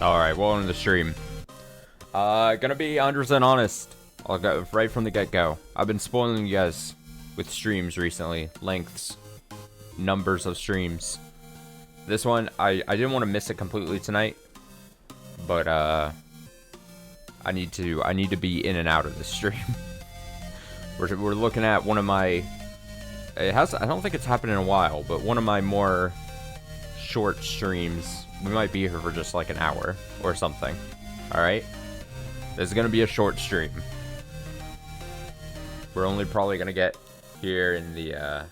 Alright, welcome to the stream. Gonna be 100% honest. I'll go right from the get-go. I've been spoiling you guys with streams recently. Lengths. Numbers of streams. This one, I didn't want to miss it completely tonight. But, I need to be in and out of the stream. We're looking at one of my... I don't think it's happened in a while, but one of my more short streams. We might be here for just like an hour or something. Alright? This is gonna be a short stream. We're only probably gonna get here in the,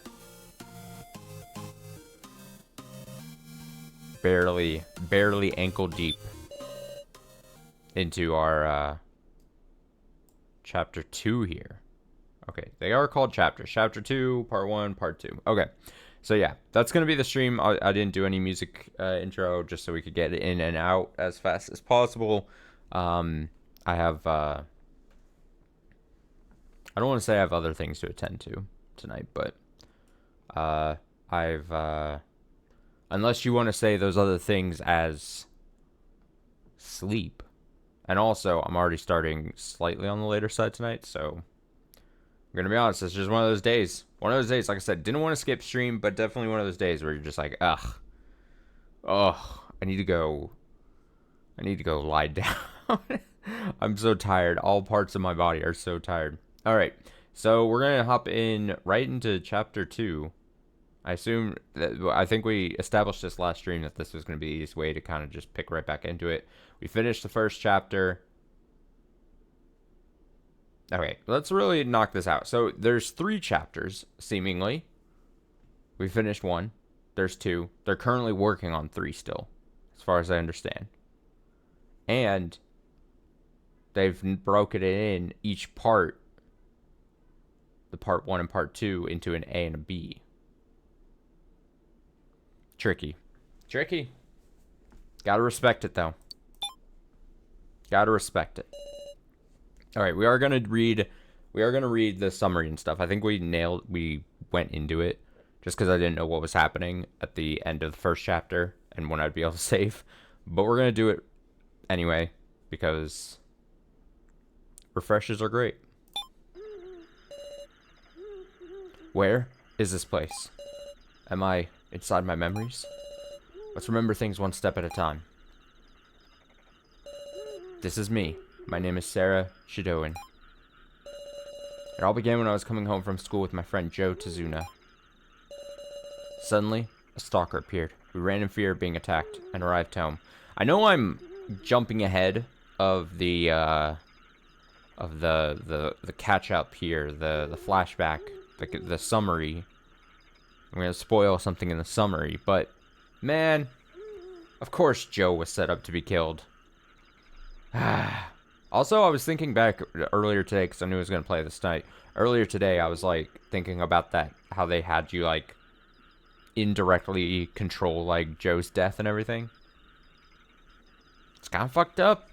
barely ankle deep into our, chapter 2 here. Okay, they are called chapters. Chapter 2, part 1, part 2. Okay. So yeah, that's going to be the stream. I didn't do any music intro just so we could get in and out as fast as possible. I have, I don't want to say I have other things to attend to tonight, but unless you want to say those other things as sleep. And also, I'm already starting slightly on the later side tonight, so... I'm gonna be honest, it's just one of those days. One of those days, like I said, didn't want to skip stream, but definitely one of those days where you're just like, ugh. Oh, I need to go lie down. I'm so tired. All parts of my body are so tired. Alright, so we're gonna hop in right into chapter 2. I think we established this last stream that this was gonna be the easiest way to kind of just pick right back into it. We finished the first chapter. Okay, let's really knock this out. So, there's 3 chapters, seemingly. We finished 1. There's 2. They're currently working on 3 still, as far as I understand. And they've broken it in each part, the part 1 and part 2, into an A and a B. Tricky. Tricky. Gotta respect it, though. Gotta respect it. All right, we are gonna read the summary and stuff. I think we went into it just because I didn't know what was happening at the end of the first chapter and when I'd be able to save. But we're gonna do it anyway because refreshes are great. Where is this place? Am I inside my memories? Let's remember things one step at a time. This is me. My name is Sarah Shidoin. It all began when I was coming home from school with my friend Joe Tazuna. Suddenly, a stalker appeared. We ran in fear of being attacked and arrived home. I know I'm jumping ahead of the catch up here, the flashback, the summary. I'm gonna spoil something in the summary, but man, of course Joe was set up to be killed. Also, I was thinking back earlier today, because I knew I was going to play this tonight. Earlier today, I was, like, thinking about that, how they had you, like, indirectly control, like, Joe's death and everything. It's kind of fucked up.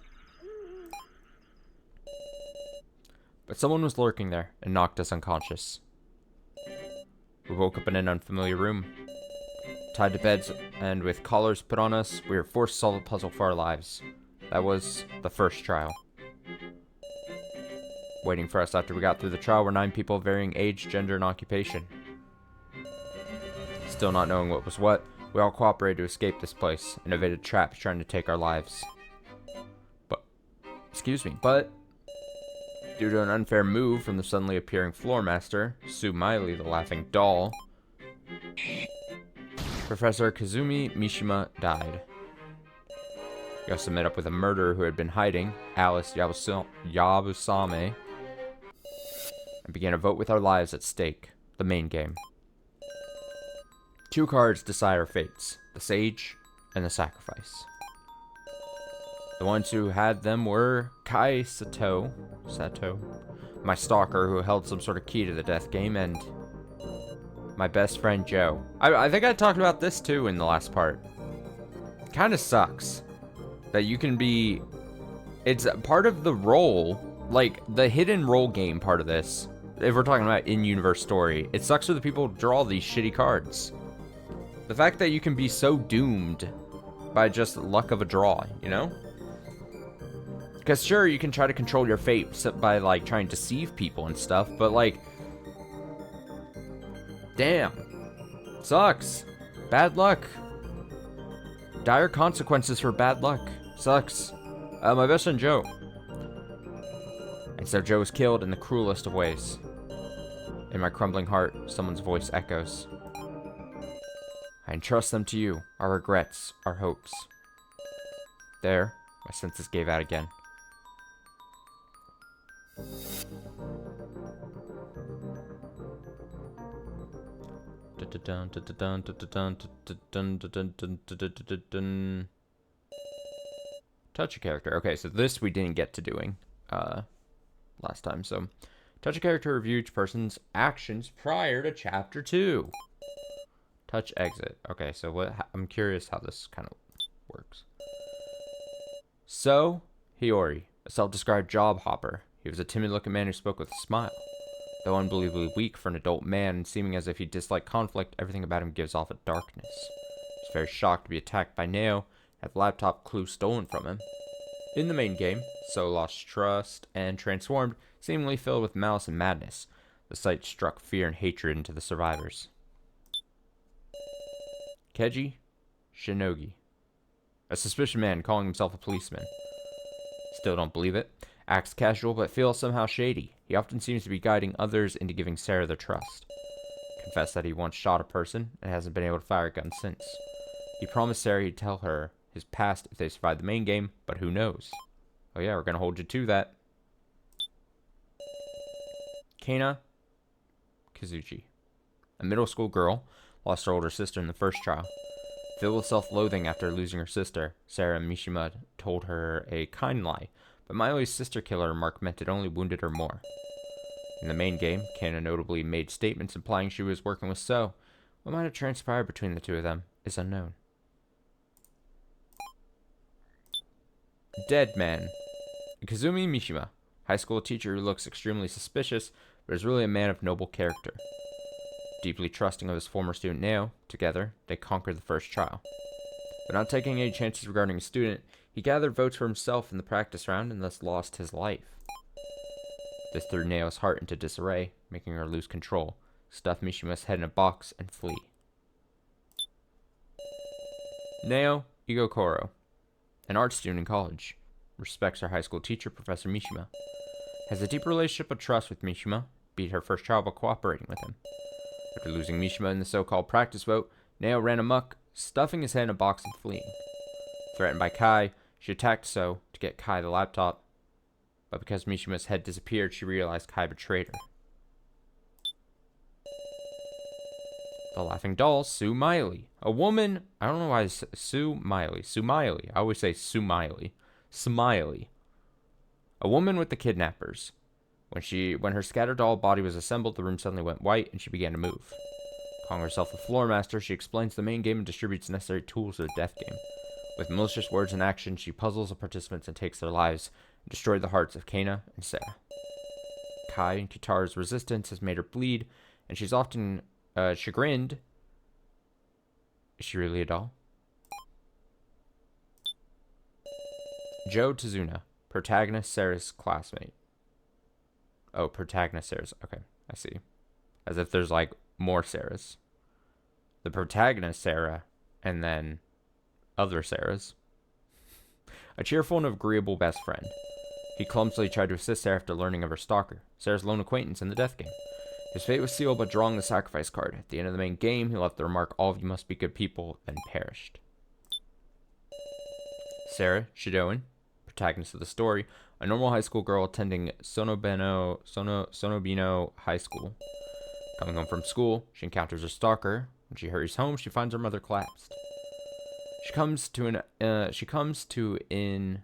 But someone was lurking there and knocked us unconscious. We woke up in an unfamiliar room. Tied to beds and with collars put on us, we were forced to solve a puzzle for our lives. That was the first trial. Waiting for us after we got through the trial were 9 people of varying age, gender, and occupation. Still not knowing what was what, we all cooperated to escape this place and evaded traps trying to take our lives. But, due to an unfair move from the suddenly appearing floor master, Sue Miley, the laughing doll, Professor Kazumi Mishima died. We also met up with a murderer who had been hiding, Alice Yabusame, and began a vote with our lives at stake, the main game. 2 cards decide our fates, the Sage and the Sacrifice. The ones who had them were Kai Sato, my stalker who held some sort of key to the death game, and my best friend Joe. I think I talked about this too in the last part. Kinda sucks that you can be... It's part of the role, like the hidden role game part of this. If we're talking about in-universe story, it sucks for the people who draw these shitty cards. The fact that you can be so doomed by just luck of a draw, you know? Because sure, you can try to control your fate by, like, trying to deceive people and stuff, but, like, damn. Sucks. Bad luck. Dire consequences for bad luck. Sucks. My best friend Joe. And so Joe was killed in the cruelest of ways. In my crumbling heart, someone's voice echoes. I entrust them to you, our regrets, our hopes. There, my senses gave out again. Touch a character. Okay, so this we didn't get to doing last time. So, touch a character, review each person's actions prior to chapter 2. Touch exit. Okay, so what? I'm curious how this kind of works. So, Hiyori, a self-described job hopper. He was a timid-looking man who spoke with a smile. Though unbelievably weak for an adult man and seeming as if he disliked conflict, everything about him gives off a darkness. He was very shocked to be attacked by Neo, had the laptop clue stolen from him. In the main game, So lost trust and transformed, seemingly filled with malice and madness. The sight struck fear and hatred into the survivors. Keiji Shinogi, a suspicious man calling himself a policeman. Still don't believe it. Acts casual but feels somehow shady. He often seems to be guiding others into giving Sarah their trust. Confessed that he once shot a person and hasn't been able to fire a gun since. He promised Sarah he'd tell her his past if they survived the main game, but who knows? Oh yeah, we're gonna hold you to that. Kana Kazuchi, a middle school girl, lost her older sister in the first trial. Filled with self-loathing after losing her sister, Sarah and Mishima told her a kind lie, but Miley's sister killer remark meant it only wounded her more. In the main game, Kana notably made statements implying she was working with So. What might have transpired between the two of them is unknown. Dead Man. Kazumi Mishima, high school teacher who looks extremely suspicious, but is really a man of noble character. Deeply trusting of his former student Neo, together, they conquered the first trial. But not taking any chances regarding a student, he gathered votes for himself in the practice round and thus lost his life. This threw Neo's heart into disarray, making her lose control, stuff Mishima's head in a box, and flee. Neo Igokoro, an art student in college, respects her high school teacher, Professor Mishima. Has a deep relationship of trust with Mishima, beat her first trial by cooperating with him. After losing Mishima in the so-called practice vote, Neo ran amok, stuffing his head in a box and fleeing. Threatened by Kai, she attacked So to get Kai the laptop, but because Mishima's head disappeared, she realized Kai betrayed her. The Laughing Doll, Sue Miley. A woman, I don't know why it's Sue Miley. I always say Sue Miley. Smiley. A woman with the kidnappers. When her scattered doll body was assembled, the room suddenly went white and she began to move. Calling herself a floor master, she explains the main game and distributes necessary tools to the death game. With malicious words and action, she puzzles the participants and takes their lives, and destroyed the hearts of Kana and Sarah. Kai and Kitara's resistance has made her bleed, and she's often chagrined. Is she really a doll? Joe Tazuna, protagonist Sarah's classmate. Oh, protagonist Sarah's. Okay, I see. As if there's like more Sarahs. The protagonist Sarah, and then other Sarahs. A cheerful and agreeable best friend. He clumsily tried to assist Sarah after learning of her stalker, Sarah's lone acquaintance in the death game. His fate was sealed by drawing the sacrifice card. At the end of the main game, he left the remark, "All of you must be good people," then perished. Sarah Shidoin, protagonist of the story, a normal high school girl attending Sonobino High School. Coming home from school, she encounters her stalker. When she hurries home, she finds her mother collapsed. She comes to in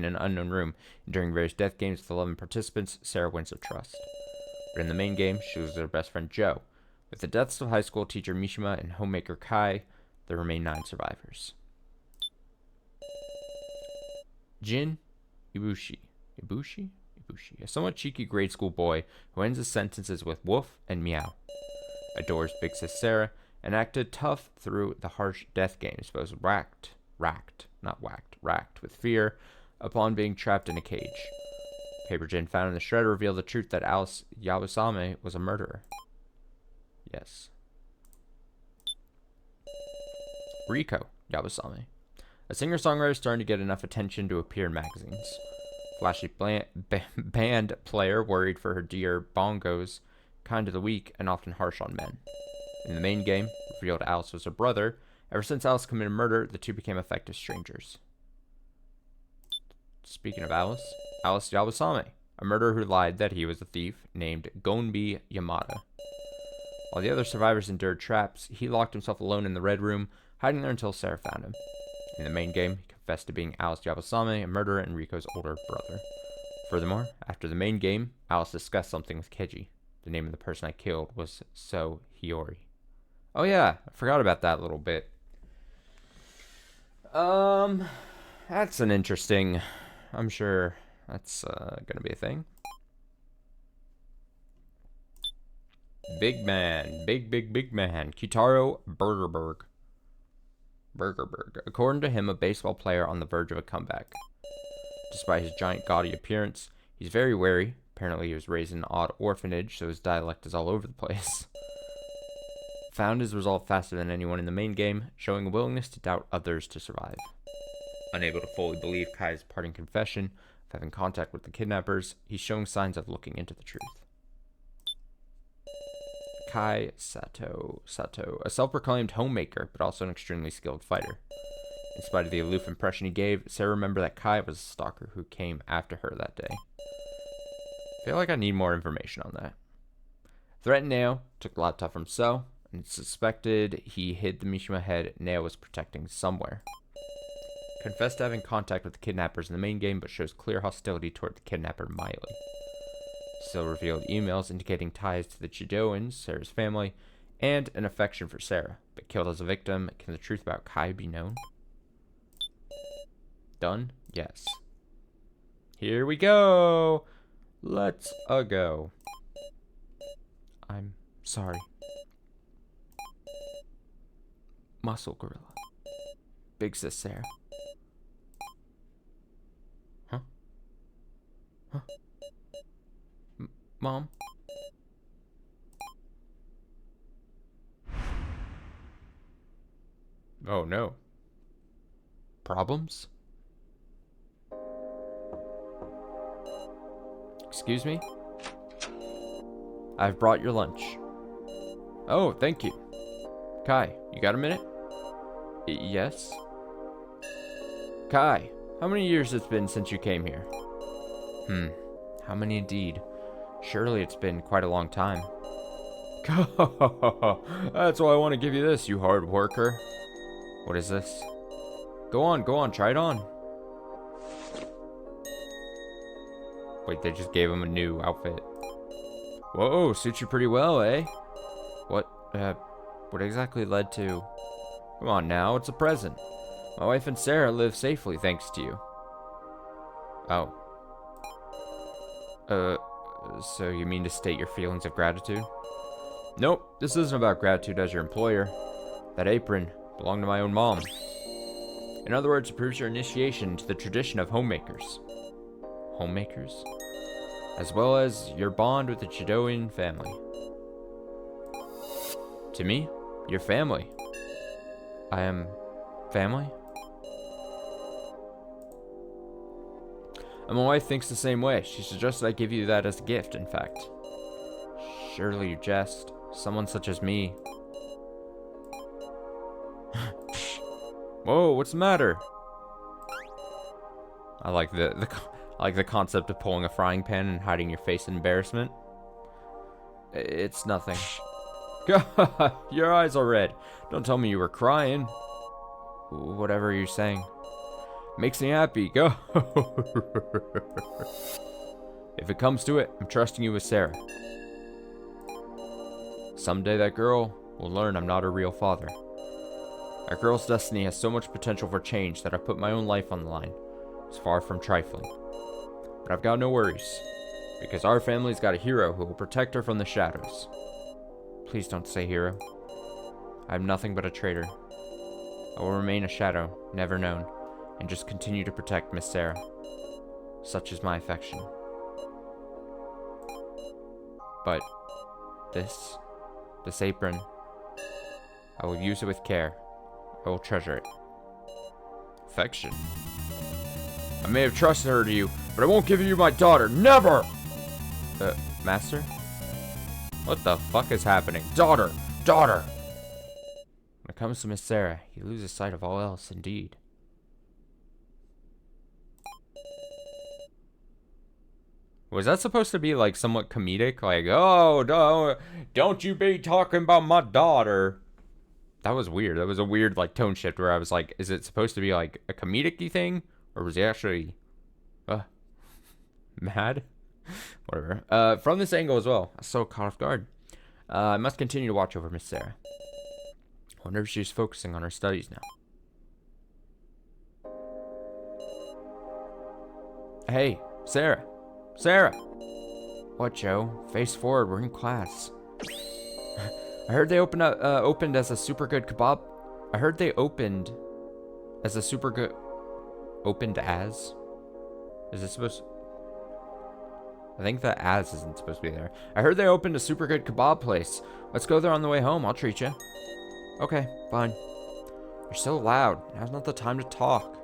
an unknown room, and during various death games with 11 participants, Sarah wins their trust. But in the main game, she loses her best friend Joe. With the deaths of high school teacher Mishima and homemaker Kai, there remain 9 survivors. Jin Ibushi, a somewhat cheeky grade school boy who ends his sentences with woof and meow. Adores big sis Sarah and acted tough through the harsh death games, but was racked with fear upon being trapped in a cage. Paper Jane found in the shredder revealed the truth that Alice Yabusame was a murderer. Yes. Riko Yabusame. A singer-songwriter starting to get enough attention to appear in magazines. Flashy band player worried for her dear bongos, kind of the weak and often harsh on men. In the main game, revealed Alice was her brother. Ever since Alice committed murder, the two became effective strangers. Speaking of Alice Yabusame, a murderer who lied that he was a thief named Gonbi Yamada. While the other survivors endured traps, he locked himself alone in the Red Room, hiding there until Sarah found him. In the main game, he confessed to being Alice Yabusame, a murderer and Riko's older brother. Furthermore, after the main game, Alice discussed something with Keiji. The name of the person I killed was So Hiyori. Oh yeah, I forgot about that little bit. That's an interesting... I'm sure that's gonna be a thing. Big man. Big man. Kitaro Burgerberg. According to him, a baseball player on the verge of a comeback. Despite his giant gaudy appearance, he's very wary. Apparently he was raised in an odd orphanage, so his dialect is all over the place. Found his resolve faster than anyone in the main game, showing a willingness to doubt others to survive. Unable to fully believe Kai's parting confession of having contact with the kidnappers, he's showing signs of looking into the truth. Kai Sato, a self-proclaimed homemaker, but also an extremely skilled fighter. In spite of the aloof impression he gave, Sarah remembered that Kai was a stalker who came after her that day. I feel like I need more information on that. Threatened Nao, took the laptop from So, and suspected he hid the Mishima head Nao was protecting somewhere. Confessed to having contact with the kidnappers in the main game, but shows clear hostility toward the kidnapper Miley. Still revealed emails indicating ties to the Chidoans, Sarah's family, and an affection for Sarah, but killed as a victim. Can the truth about Kai be known? Done? Yes. Here we go! Let's go. I'm sorry. Muscle Gorilla. Big Sis Sarah. Huh? Mom? Oh no. Problems? Excuse me? I've brought your lunch. Oh, thank you. Kai, you got a minute? Yes? Kai, how many years it's been since you came here? How many indeed? Surely it's been quite a long time. That's why I want to give you this, you hard worker. What is this? Go on, try it on. Wait, they just gave him a new outfit. Whoa, suits you pretty well, eh? What exactly led to... Come on now, it's a present. My wife and Sarah live safely thanks to you. Oh. So you mean to state your feelings of gratitude? Nope, this isn't about gratitude as your employer. That apron belonged to my own mom. In other words, it proves your initiation into the tradition of homemakers. Homemakers? As well as your bond with the Chidoan family. To me, you're family. I am family? And my wife thinks the same way. She suggested I give you that as a gift, in fact. Surely you jest. Someone such as me. Whoa, what's the matter? I like the concept of pulling a frying pan and hiding your face in embarrassment. It's nothing. God, your eyes are red. Don't tell me you were crying. Whatever you're saying. Makes me happy. Go. If it comes to it, I'm trusting you with Sarah. Someday that girl will learn I'm not her real father. That girl's destiny has so much potential for change that I put my own life on the line. It's far from trifling. But I've got no worries, because our family's got a hero who will protect her from the shadows. Please don't say hero. I am nothing but a traitor. I will remain a shadow, never known. and just continue to protect Miss Sarah. Such is my affection. But this apron, I will use it with care. I will treasure it. Affection. I may have trusted her to you, but I won't give you my daughter. Never! Master? What the fuck is happening? Daughter! Daughter! When it comes to Miss Sarah, he loses sight of all else, indeed. Was that supposed to be, like, somewhat comedic? Like, oh, no, don't you be talking about my daughter. That was weird. That was a weird, like, tone shift where I was like, is it supposed to be, like, a comedic-y thing? Or was he actually, mad? Whatever. From this angle as well. I was so caught off guard. I must continue to watch over Miss Sarah. I wonder if she's focusing on her studies now. Hey, Sarah. Sarah! What, Joe? Face forward, we're in class. I heard they opened as a super good kebab. I heard they opened as a super good... Opened as? Is it supposed... I think the as isn't supposed to be there. I heard they opened a super good kebab place. Let's go there on the way home. I'll treat you. Okay, fine. You're so loud. Now's not the time to talk.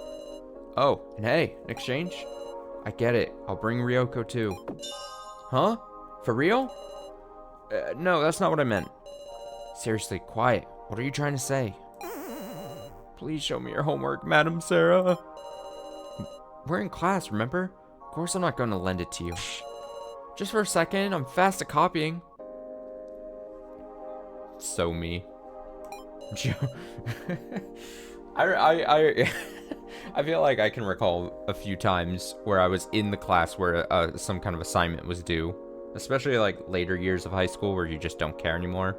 Oh, and hey, an exchange? I get it. I'll bring Ryoko too. Huh? For real? No, that's not what I meant. Seriously, quiet. What are you trying to say? Please show me your homework, Madam Sarah. We're in class, remember? Of course I'm not going to lend it to you. Just for a second, I'm fast at copying. So me. Joe. I feel like I can recall a few times where I was in the class where some kind of assignment was due. Especially like later years of high school where you just don't care anymore.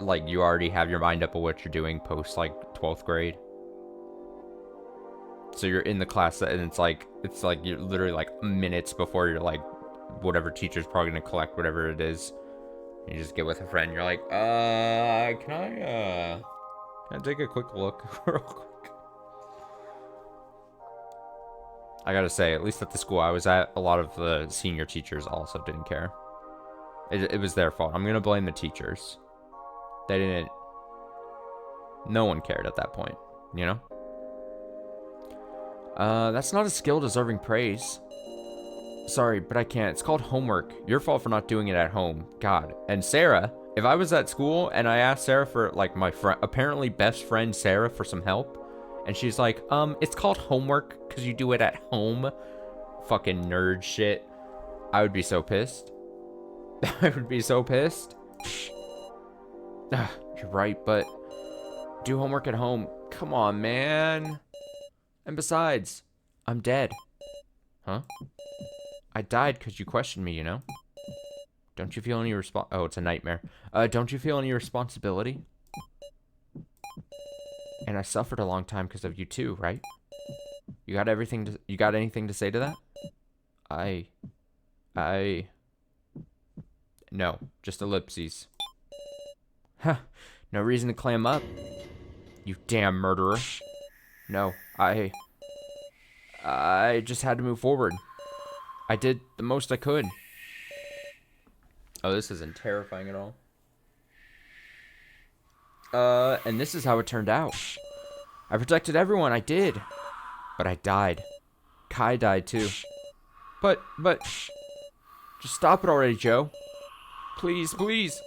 Like you already have your mind up of what you're doing post like 12th grade. So you're in the class and it's like you're literally like minutes before you're like whatever teacher's probably gonna collect whatever it is. You just get with a friend. You're like, can I take a quick look real quick? I gotta say, at least at the school I was at, a lot of the senior teachers also didn't care. It was their fault. I'm gonna blame the teachers. They didn't. No one cared at that point, you know? That's not a skill deserving praise. Sorry, but I can't. It's called homework. Your fault for not doing it at home. God. And Sarah, if I was at school and I asked Sarah for, like, my apparently best friend Sarah for some help, and she's like, it's called homework because you do it at home. Fucking nerd shit. I would be so pissed. I would be so pissed. You're right, but do homework at home. Come on, man. And besides, I'm dead. Huh? I died because you questioned me, you know? Don't you feel any Oh, it's a nightmare. Don't you feel any responsibility? And I suffered a long time because of you too, right? You got anything to say to that? No, just ellipses. Huh, no reason to clam up. You damn murderer. No, I just had to move forward. I did the most I could. Oh, this isn't terrifying at all. And this is how it turned out. I protected everyone, I did. But I died. Kai died too. But, just stop it already, Joe. Please, please.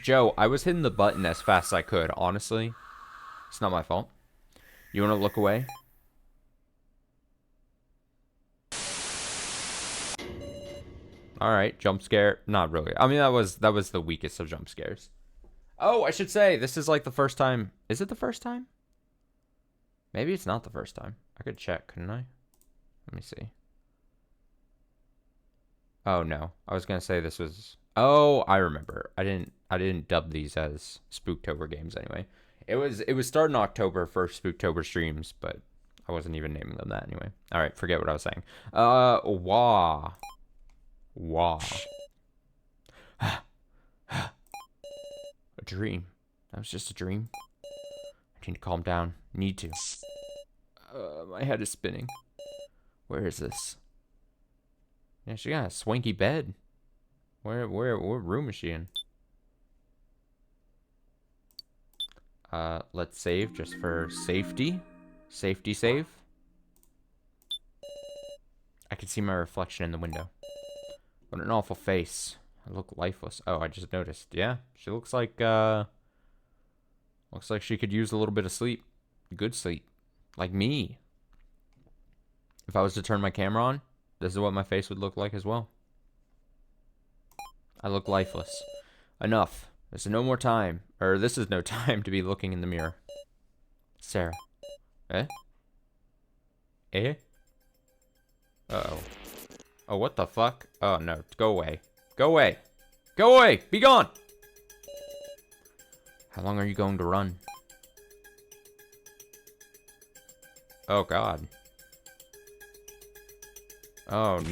Joe, I was hitting the button as fast as I could, honestly. It's not my fault. You want to look away? Alright, jump scare. Not really. I mean, that was the weakest of jump scares. Oh, I should say, this is like the first time. Is it the first time? Maybe it's not the first time. I could check, couldn't I? Let me see. Oh, no. I was going to say this was... Oh, I remember. I didn't dub these as Spooktober games anyway. It was starting October for Spooktober streams, but I wasn't even naming them that anyway. All right, forget what I was saying. Wah. A dream. That was just a dream. Need to calm down. Need to. My head is spinning. Where is this? Yeah, she got a swanky bed. What room is she in? Let's save just for safety. Safety save. I can see my reflection in the window. What an awful face. I look lifeless. Oh, I just noticed. Yeah, she looks like she could use a little bit of sleep. Good sleep. Like me. If I was to turn my camera on, this is what my face would look like as well. I look lifeless. Enough. This is no more time. Or this is no time to be looking in the mirror. Sarah. Eh? Eh? Uh-oh. Oh, what the fuck? Oh, no. Go away. Go away. Go away! Be gone! How long are you going to run? Oh, God. Oh,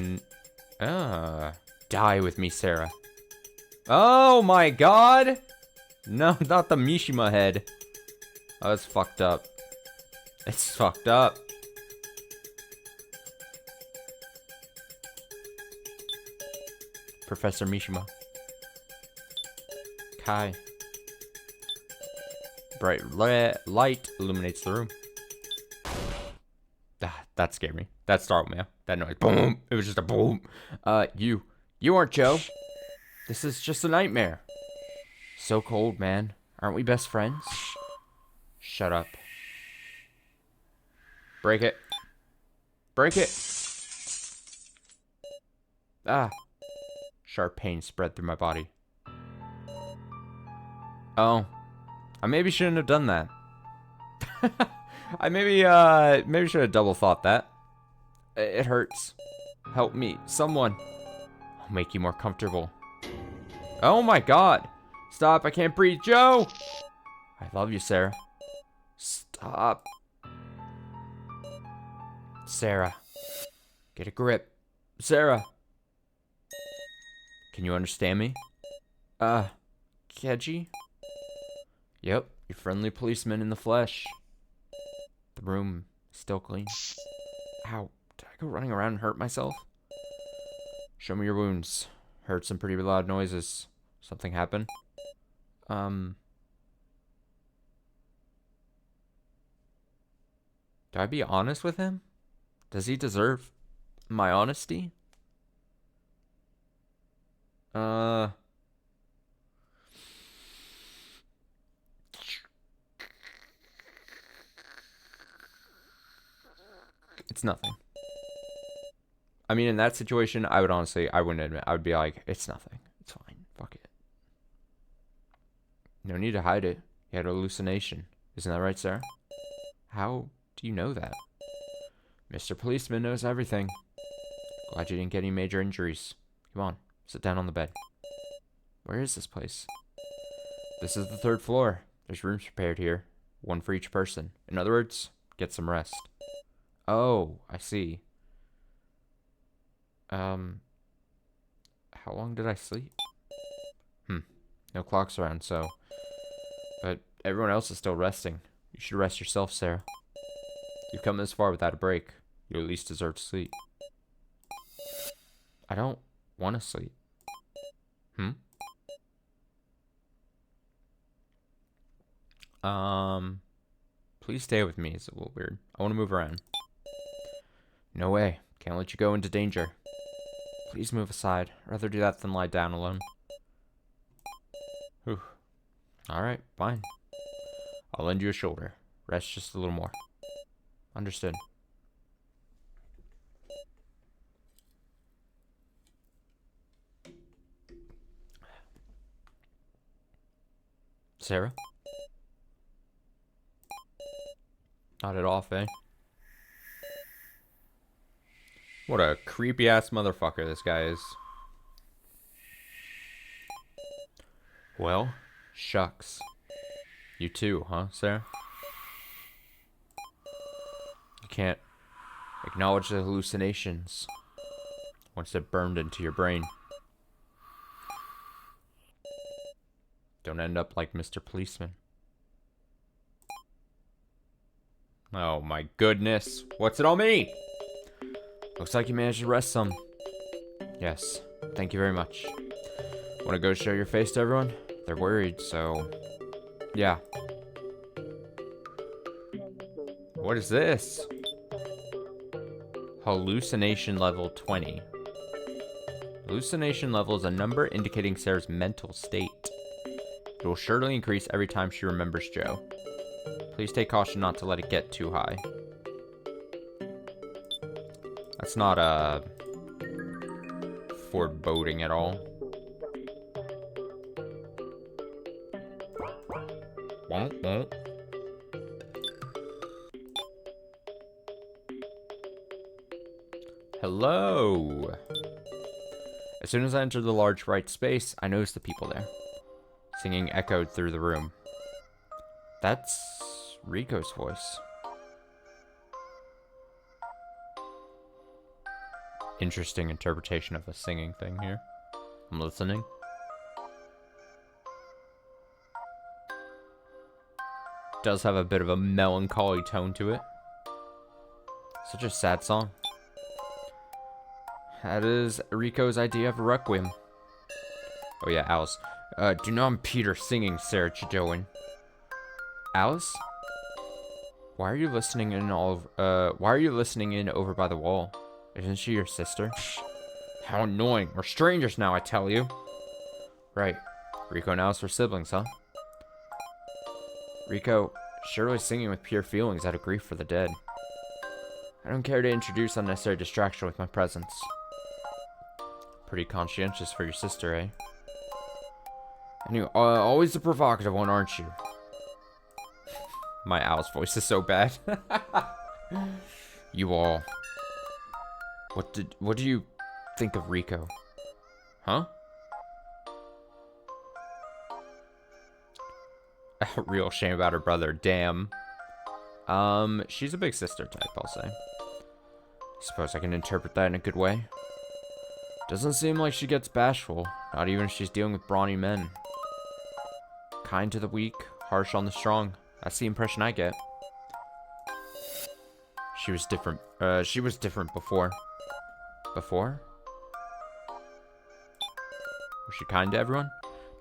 die with me, Sarah. Oh, my God! No, not the Mishima head. Oh, it's fucked up. It's fucked up. Professor Mishima. Kai. Bright light illuminates the room. That scared me. That startled me. That noise. Boom. It was just a boom. You aren't Joe. This is just a nightmare. So cold, man. Aren't we best friends? Shut up. Break it. Break it. Ah. Sharp pain spread through my body. Oh. I maybe shouldn't have done that. I maybe should have double thought that. It hurts. Help me. Someone. I'll make you more comfortable. Oh my God. Stop. I can't breathe. Joe! I love you, Sarah. Stop. Sarah. Get a grip. Sarah. Can you understand me? Keji? Yep, your friendly policeman in the flesh. The room is still clean. Ow, did I go running around and hurt myself? Show me your wounds. Heard some pretty loud noises. Something happened? Do I be honest with him? Does he deserve my honesty? It's nothing. I mean, in that situation, I wouldn't admit. I would be like, it's nothing. It's fine. Fuck it. No need to hide it. You had a hallucination. Isn't that right, Sarah? How do you know that? Mr. Policeman knows everything. Glad you didn't get any major injuries. Come on, sit down on the bed. Where is this place? This is the 3rd floor. There's rooms prepared here. One for each person. In other words, get some rest. Oh, I see. How long did I sleep? No clocks around, so... But everyone else is still resting. You should rest yourself, Sarah. You've come this far without a break. You at least deserve to sleep. I don't want to sleep. Please stay with me. It's a little weird. I want to move around. No way. Can't let you go into danger. Please move aside. I'd rather do that than lie down alone. Whew. Alright, fine. I'll lend you a shoulder. Rest just a little more. Understood. Sarah? Not at all, eh? What a creepy ass motherfucker this guy is. Well, shucks. You too, huh, Sarah? You can't acknowledge the hallucinations once they're burned into your brain. Don't end up like Mr. Policeman. Oh my goodness. What's it all mean? Looks like you managed to rest some. Yes. Thank you very much. Want to go show your face to everyone? They're worried, so... yeah. What is this? Hallucination level 20. Hallucination level is a number indicating Sarah's mental state. It will surely increase every time she remembers Joe. Please take caution not to let it get too high. That's not, foreboding at all. Won't. Hello. As soon as I entered the large bright space, I noticed the people there. Singing echoed through the room. That's Rico's voice. Interesting interpretation of a singing thing here. I'm listening. Does have a bit of a melancholy tone to it. Such a sad song. That is Rico's idea of a requiem. Oh yeah, Alice. Do you know I'm Peter singing, Sarah Chadoin? Alice? Why are you listening in over by the wall? Isn't she your sister? How annoying. We're strangers now, I tell you. Right. Rico and Alice were siblings, huh? Rico, surely singing with pure feelings out of grief for the dead. I don't care to introduce unnecessary distraction with my presence. Pretty conscientious for your sister, eh? And you always the provocative one, aren't you? My Alice voice is so bad. You all. What do you think of Rico? Huh? A real shame about her brother, damn. She's a big sister type, I'll say. Suppose I can interpret that in a good way. Doesn't seem like she gets bashful, not even if she's dealing with brawny men. Kind to the weak, harsh on the strong. That's the impression I get. She was different before. Before? Was she kind to everyone?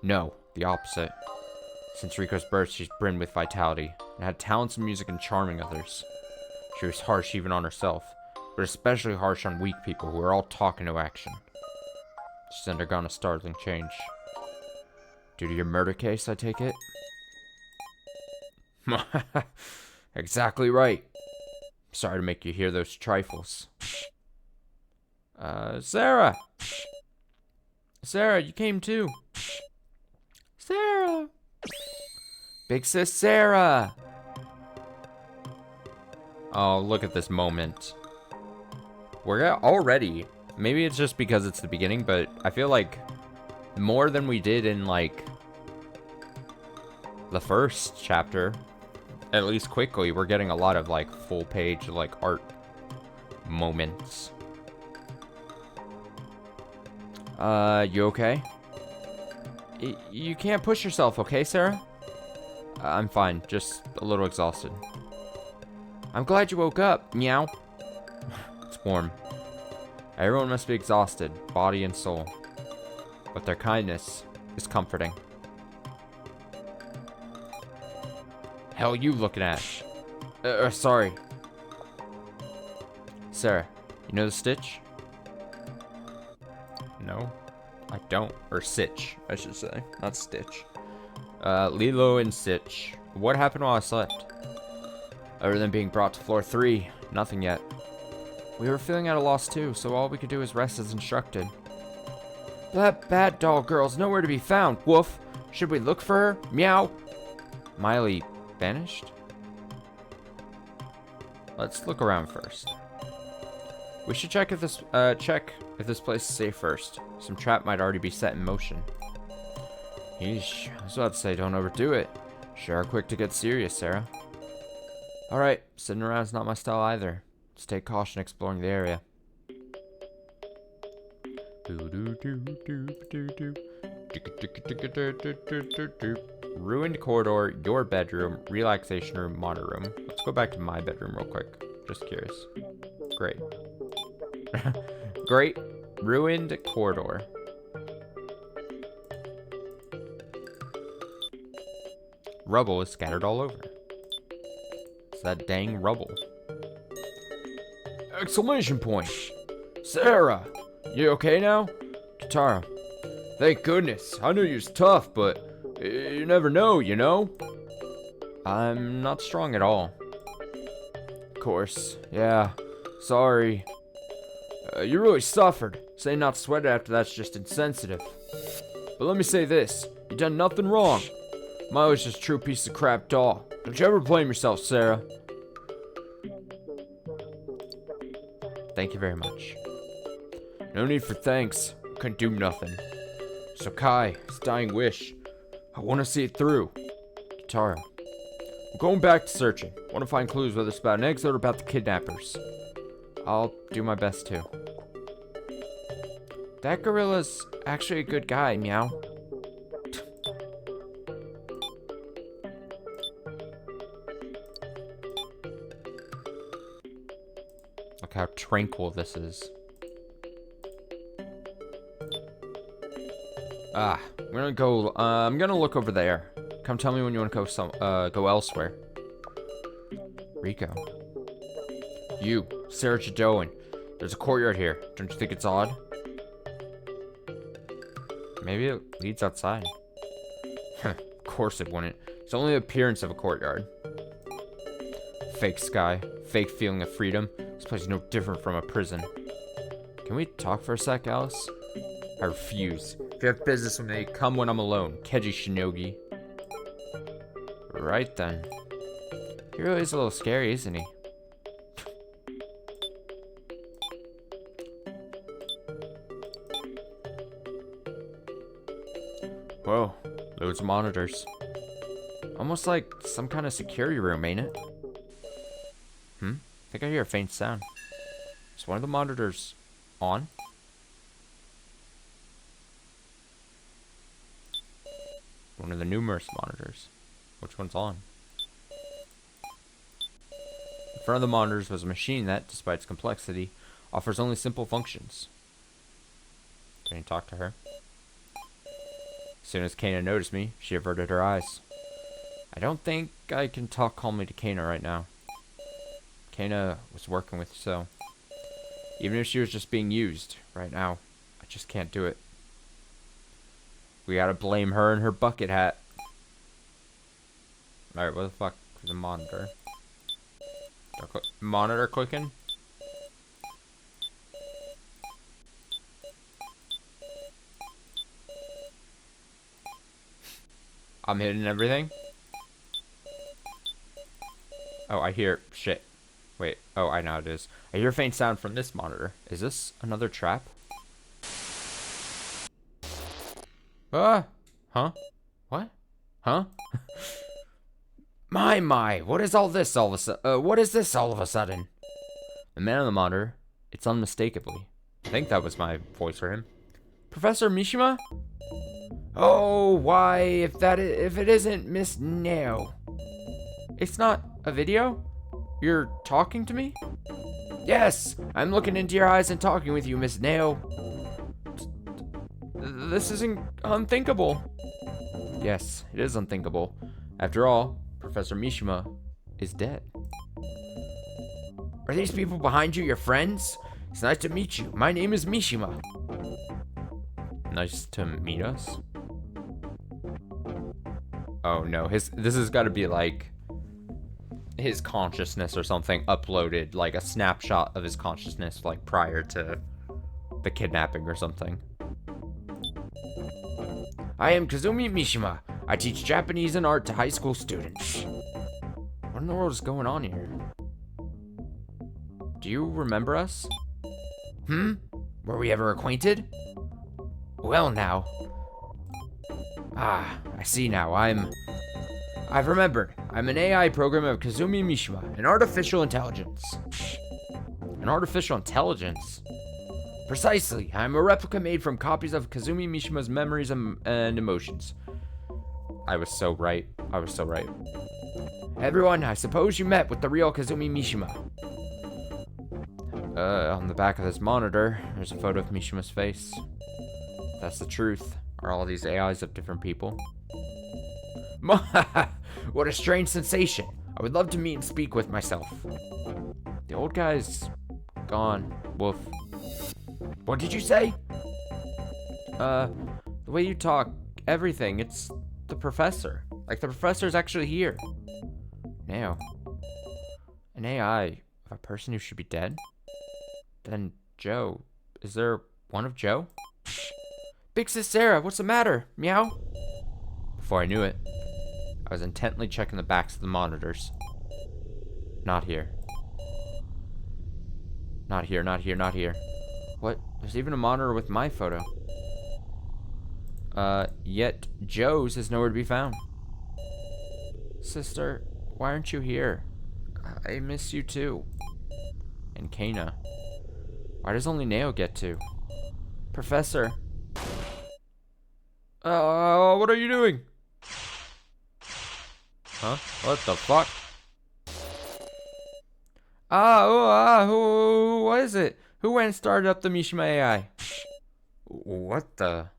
No, the opposite. Since Rico's birth, she's brimmed with vitality, and had talents in music and charming others. She was harsh even on herself, but especially harsh on weak people who are all talk and no action. She's undergone a startling change. Due to your murder case, I take it? Exactly right. Sorry to make you hear those trifles. Sarah! Sarah, you came too. Sarah! Big sis Sarah! Oh, look at this moment. We're already... Maybe it's just because it's the beginning, but I feel like more than we did in, like, the first chapter, at least quickly, we're getting a lot of, like, full-page, like, art moments. You okay? You can't push yourself, okay, Sarah? I'm fine, just a little exhausted. I'm glad you woke up, meow. It's warm. Everyone must be exhausted, body and soul. But their kindness is comforting. Hell you looking at? Sorry. Sarah, you know the Stitch? No, I don't. Or Stitch, I should say. Not Stitch. Lilo and Stitch. What happened while I slept? Other than being brought to floor 3, nothing yet. We were feeling at a loss too, so all we could do is rest as instructed. That bad doll girl's nowhere to be found. Woof. Should we look for her? Meow. Miley vanished? Let's look around first. We should check if this place is safe first. Some trap might already be set in motion. Yeesh. I was about to say don't overdo it. Sure are quick to get serious, Sarah. Alright, sitting around is not my style either. Just take caution exploring the area. Ruined corridor, your bedroom, relaxation room, monitor room. Let's go back to my bedroom real quick. Just curious. Great. Great. Ruined corridor. Rubble is scattered all over. It's that dang rubble. Exclamation point! Sarah! You okay now? Katara. Thank goodness. I knew you was tough, but you never know, you know? I'm not strong at all. Of course. Yeah. Sorry. You really suffered. Saying not sweat after that's just insensitive. But let me say this. You done nothing wrong. Miley's just a true piece of crap doll. Don't you ever blame yourself, Sarah. Thank you very much. No need for thanks. Couldn't do nothing. So Kai, his dying wish. I want to see it through. Katara. I'm going back to searching. Want to find clues whether it's about an exit or about the kidnappers. I'll do my best too. That gorilla's actually a good guy, meow. Look how tranquil this is. I'm gonna go, I'm gonna look over there. Come tell me when you want to go elsewhere. Rico. You, Sarah Jadoan. There's a courtyard here. Don't you think it's odd? Maybe it leads outside. Of course it wouldn't. It's only the appearance of a courtyard. Fake sky. Fake feeling of freedom. This place is no different from a prison. Can we talk for a sec, Alice? I refuse. If you have business with me, come when I'm alone. Keiji Shinogi. Right then. He really is a little scary, isn't he? Whoa, loads of monitors. Almost like some kind of security room, ain't it? I think I hear a faint sound. Is one of the monitors on? One of the numerous monitors. Which one's on? In front of the monitors was a machine that, despite its complexity, offers only simple functions. Can you talk to her? As soon as Kana noticed me, she averted her eyes. I don't think I can talk calmly to Kana right now. Kana was working with So. Even if she was just being used right now, I just can't do it. We gotta blame her and her bucket hat. Alright, what the fuck is the monitor? Monitor clicking? I'm hitting everything? Oh, I hear shit. Wait, oh, I know how it is. I hear a faint sound from this monitor. Is this another trap? Huh? What? Huh? My, what is all this all of a sudden? What is this all of a sudden? The man on the monitor, it's unmistakably. I think that was my voice for him. Professor Mishima? Oh, why, if it isn't Miss Neo. It's not a video? You're talking to me? Yes, I'm looking into your eyes and talking with you, Miss Neo. This isn't unthinkable. Yes, it is unthinkable. After all, Professor Mishima is dead. Are these people behind you your friends? It's nice to meet you. My name is Mishima. Nice to meet us? Oh no, this has got to be like his consciousness or something uploaded, like a snapshot of his consciousness like prior to the kidnapping or something. I am Kazumi Mishima. I teach Japanese and art to high school students. What in the world is going on here? Do you remember us? Were we ever acquainted? Well now. Ah, I see now. I've remembered. I'm an AI program of Kazumi Mishima, an artificial intelligence. An artificial intelligence? Precisely. I'm a replica made from copies of Kazumi Mishima's memories and emotions. I was so right. Everyone, I suppose you met with the real Kazumi Mishima. On the back of this monitor, there's a photo of Mishima's face. That's the truth. Are all these AIs of different people? What a strange sensation. I would love to meet and speak with myself. The old guy's gone. Woof. What did you say? The way you talk, everything, it's the professor. Like, the professor's actually here. Now, an AI of a person who should be dead? Then Joe. Is there one of Joe? Big Sis Sarah, what's the matter? Meow? Before I knew it, I was intently checking the backs of the monitors. Not here. Not here, not here, not here. What? There's even a monitor with my photo. Yet Joe's is nowhere to be found. Sister, why aren't you here? I miss you too. And Kana. Why does only Neo get to? Professor. What are you doing? Huh? What the fuck? What is it? Who went and started up the Mishima AI? What the?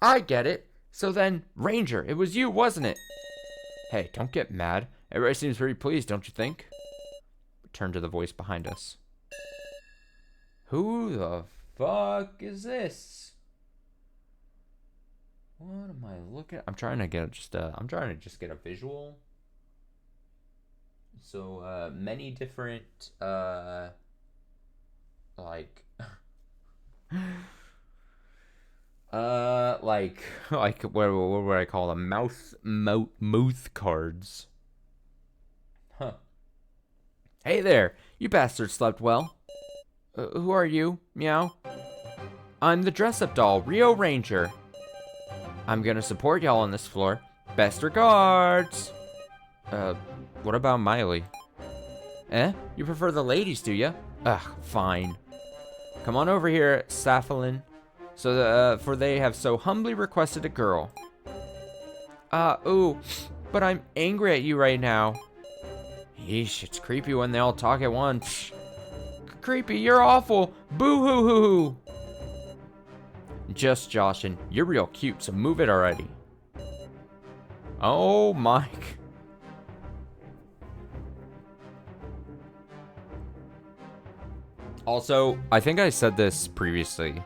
I get it. So then, Ranger, it was you, wasn't it? Hey, don't get mad. Everybody seems very pleased, don't you think? Turn to the voice behind us. Who the fuck is this? What am I looking at? I'm trying to get just get a visual. So many different like what would I call them? Mouth cards. Huh. Hey there, you bastards slept well. Who are you? Meow. I'm the dress-up doll, Rio Ranger. I'm gonna support y'all on this floor. Best regards. What about Miley? You prefer the ladies, do ya? Ugh, fine. Come on over here, Saphalin. For they have so humbly requested a girl. Ooh, but I'm angry at you right now. Yeesh, it's creepy when they all talk at once. Creepy, you're awful. Boo-hoo-hoo-hoo. Just joshin'. You're real cute, so move it already. Oh, Mike. Also, I think I said this previously.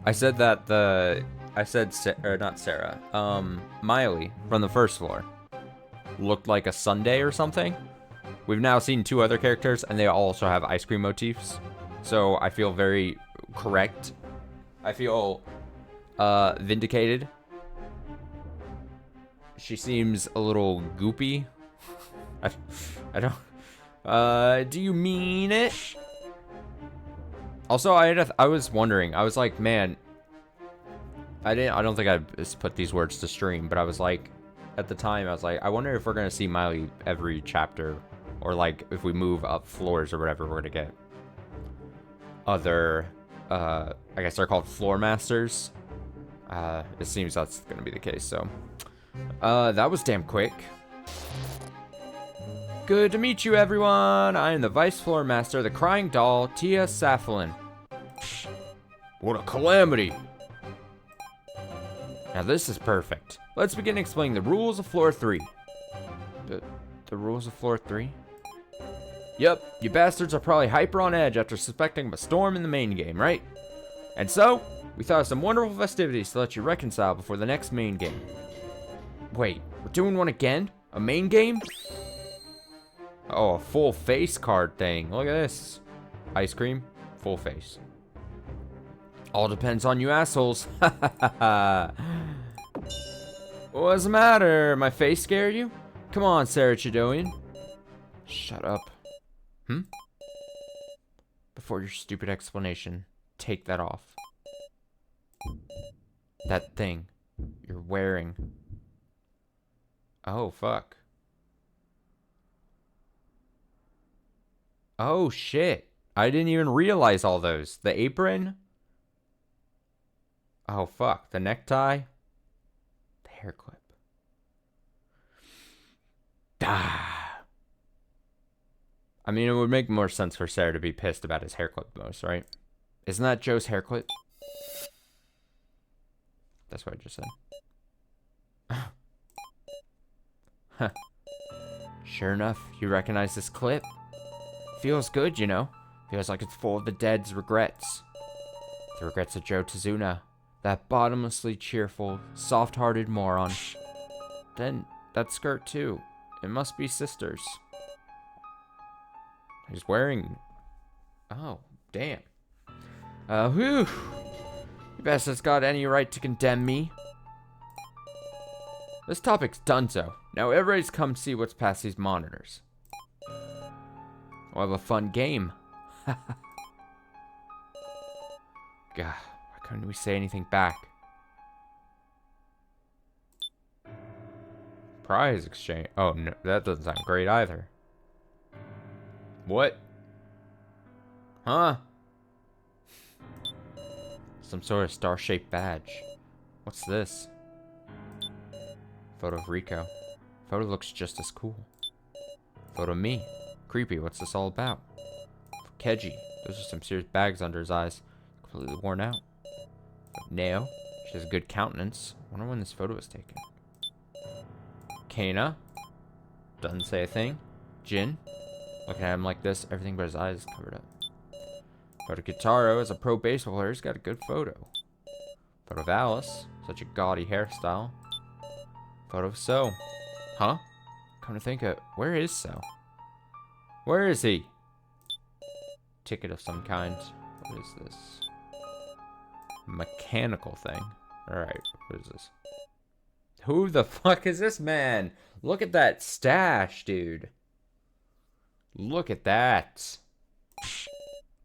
I said that not Sarah, Miley from the first floor looked like a sundae or something. We've now seen two other characters, and they also have ice cream motifs. So I feel very correct. I feel vindicated. She seems a little goopy. I don't. Do you mean it? Also, I was wondering. I was like, man. I don't think I put these words to stream, but I was like, at the time, I was like, I wonder if we're gonna see Miley every chapter, or like if we move up floors or whatever, we're gonna get other. I guess they're called floor masters. It seems that's gonna be the case. So, that was damn quick. Good to meet you, everyone. I am the Vice Floor Master, the Crying Doll, Tia Saphalin. What a calamity! Now this is perfect. Let's begin explaining the rules of Floor 3. The rules of Floor 3? Yep, you bastards are probably hyper on edge after suspecting of a storm in the main game, right? And so, we thought of some wonderful festivities to let you reconcile before the next main game. Wait, we're doing one again? A main game? Oh, a full face card thing. Look at this. Ice cream, full face. All depends on you assholes. What's the matter? My face scare you? Come on, Sarah Chidoian. Shut up. Before your stupid explanation, take that off. That thing you're wearing. Oh, fuck. Oh, shit. I didn't even realize all those. The apron. Oh, fuck. The necktie. The hair clip. Ah. I mean, it would make more sense for Sarah to be pissed about his hair clip most, right? Isn't that Joe's hair clip? That's what I just said. Huh. Sure enough, you recognize this clip? Feels good, you know. Feels like it's full of the dead's regrets. The regrets of Joe Tazuna. That bottomlessly cheerful, soft-hearted moron. Then, that skirt too. It must be sisters. He's wearing... Oh, damn. Whew. You bastard's got any right to condemn me. This topic's donezo. Now everybody's come see what's past these monitors. We'll have a fun game. God, why couldn't we say anything back? Prize exchange. Oh, no, that doesn't sound great either. What? Huh? Some sort of star-shaped badge. What's this? Photo of Rico. Photo looks just as cool. Photo of me. Creepy, what's this all about? Keji. Those are some serious bags under his eyes. Completely worn out. Nao. She has a good countenance. Wonder when this photo was taken. Kana. Doesn't say a thing. Jin. Looking at him like this, everything but his eyes is covered up. Photo of Kitaro. As a pro baseball player, he's got a good photo. Photo of Alice. Such a gaudy hairstyle. Photo of So. Huh? Come to think of it, where is So? Where is he? Ticket of some kind. What is this? Mechanical thing. Alright, what is this? Who the fuck is this man? Look at that stash, dude. Look at that.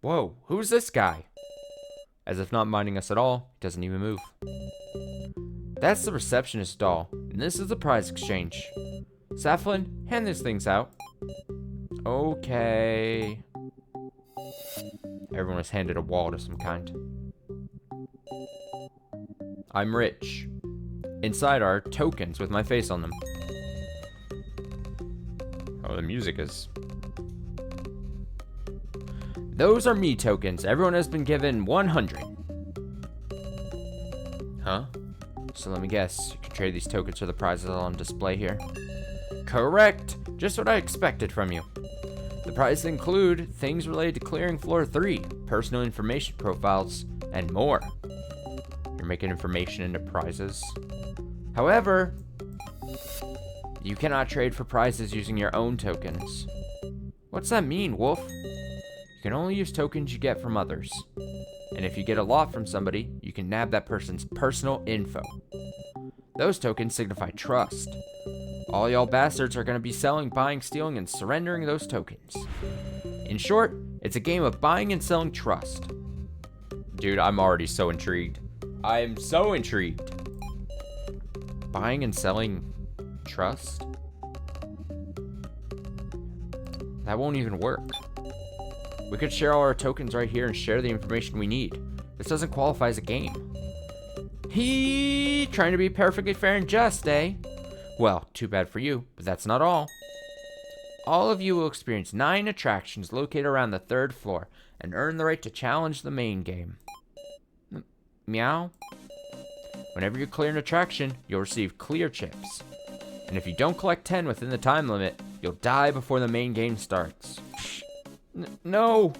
Whoa, who's this guy? As if not minding us at all, he doesn't even move. That's the receptionist doll, and this is the prize exchange. Saflin, hand these things out. Okay. Everyone was handed a wallet of some kind. I'm rich. Inside are tokens with my face on them. Oh, the music is... Those are me tokens. Everyone has been given 100. Huh? So let me guess. You can trade these tokens for the prizes on display here. Correct! Just what I expected from you. The prizes include things related to clearing floor 3, personal information profiles, and more. You're making information into prizes. However, you cannot trade for prizes using your own tokens. What's that mean, Wolf? You can only use tokens you get from others. And if you get a lot from somebody, you can nab that person's personal info. Those tokens signify trust. All y'all bastards are going to be selling, buying, stealing, and surrendering those tokens. In short, it's a game of buying and selling trust. Dude, I'm already so intrigued. I am so intrigued. Buying and selling trust? That won't even work. We could share all our tokens right here and share the information we need. This doesn't qualify as a game. Trying to be perfectly fair and just, eh? Well, too bad for you, but that's not all. All of you will experience 9 attractions located around the 3rd floor and earn the right to challenge the main game. Meow? Whenever you clear an attraction, you'll receive clear chips. And if you don't collect 10 within the time limit, you'll die before the main game starts. No!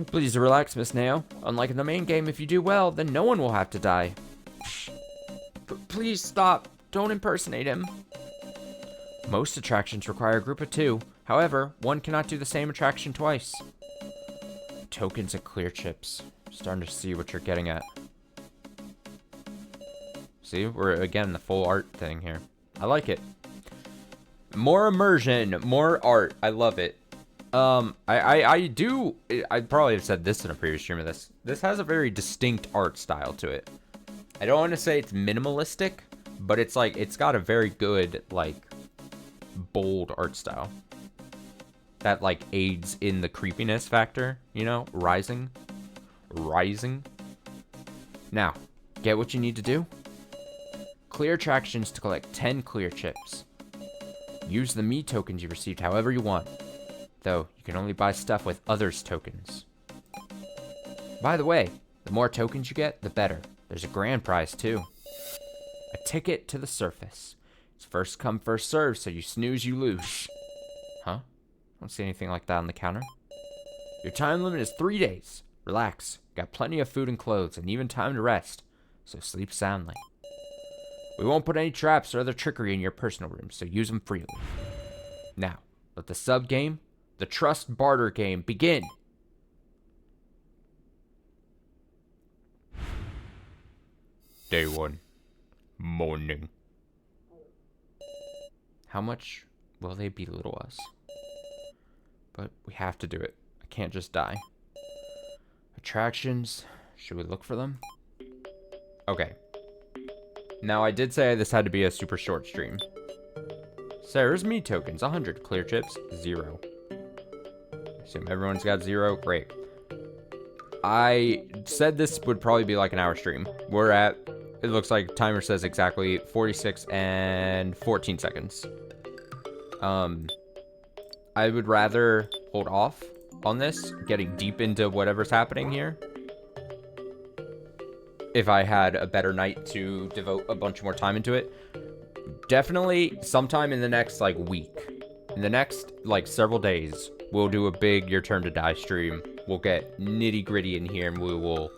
Please relax, Miss Nao. Unlike in the main game, if you do well, then no one will have to die. Please stop. Don't impersonate him. Most attractions require a group of 2. However, one cannot do the same attraction twice. Tokens and clear chips. Starting to see what you're getting at. See, we're again the full art thing here. I like it. More immersion, more art. I love it. I probably have said this in a previous stream of this. This has a very distinct art style to it. I don't want to say it's minimalistic, but it's like, it's got a very good, like, bold art style. That, like, aids in the creepiness factor, you know? Rising. Now, get what you need to do? Clear attractions to collect 10 clear chips. Use the me tokens you received however you want, though you can only buy stuff with others' tokens. By the way, the more tokens you get, the better. There's a grand prize too. A ticket to the surface. It's first come, first serve, so you snooze, you lose. Huh? I don't see anything like that on the counter. Your time limit is 3 days. Relax. Got plenty of food and clothes, and even time to rest. So sleep soundly. We won't put any traps or other trickery in your personal room, so use them freely. Now, let the sub game, the trust barter game, begin. Day 1. Morning. How much will they belittle us? But we have to do it. I can't just die. Attractions. Should we look for them? Okay. Now, I did say this had to be a super short stream. Sarah's me tokens. 100. Clear chips. 0. Assume everyone's got 0. Great. I said this would probably be like an hour stream. We're at, it looks like timer says exactly 46 and 14 seconds. I would rather hold off on this, getting deep into whatever's happening here, if I had a better night to devote a bunch more time into it. Definitely sometime in the next, like, week. In the next, like, several days, we'll do a big Your Turn to Die stream. We'll get nitty-gritty in here, and we will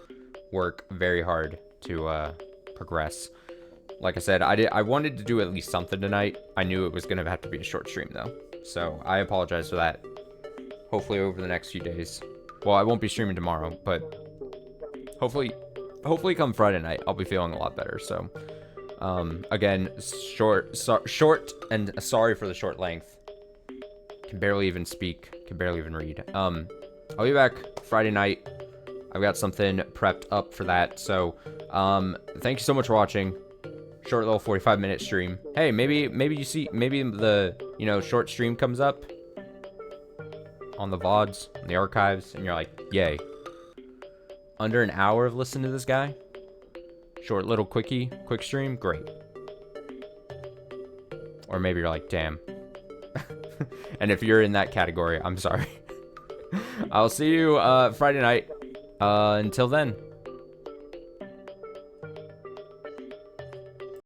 work very hard to progress. Like I said, I wanted to do at least something tonight. I knew it was going to have to be a short stream, though. So, I apologize for that. Hopefully over the next few days. Well, I won't be streaming tomorrow, but hopefully come Friday night, I'll be feeling a lot better. So, again, short, and sorry for the short length. Can barely even speak, can barely even read. I'll be back Friday night. I've got something prepped up for that. So, thank you so much for watching. Short little 45-minute stream. Hey, maybe the, short stream comes up on the VODs, in the archives, and you're like, yay. Under an hour of listening to this guy? Short little quick stream? Great. Or maybe you're like, damn. And if you're in that category, I'm sorry. I'll see you Friday night. Until then.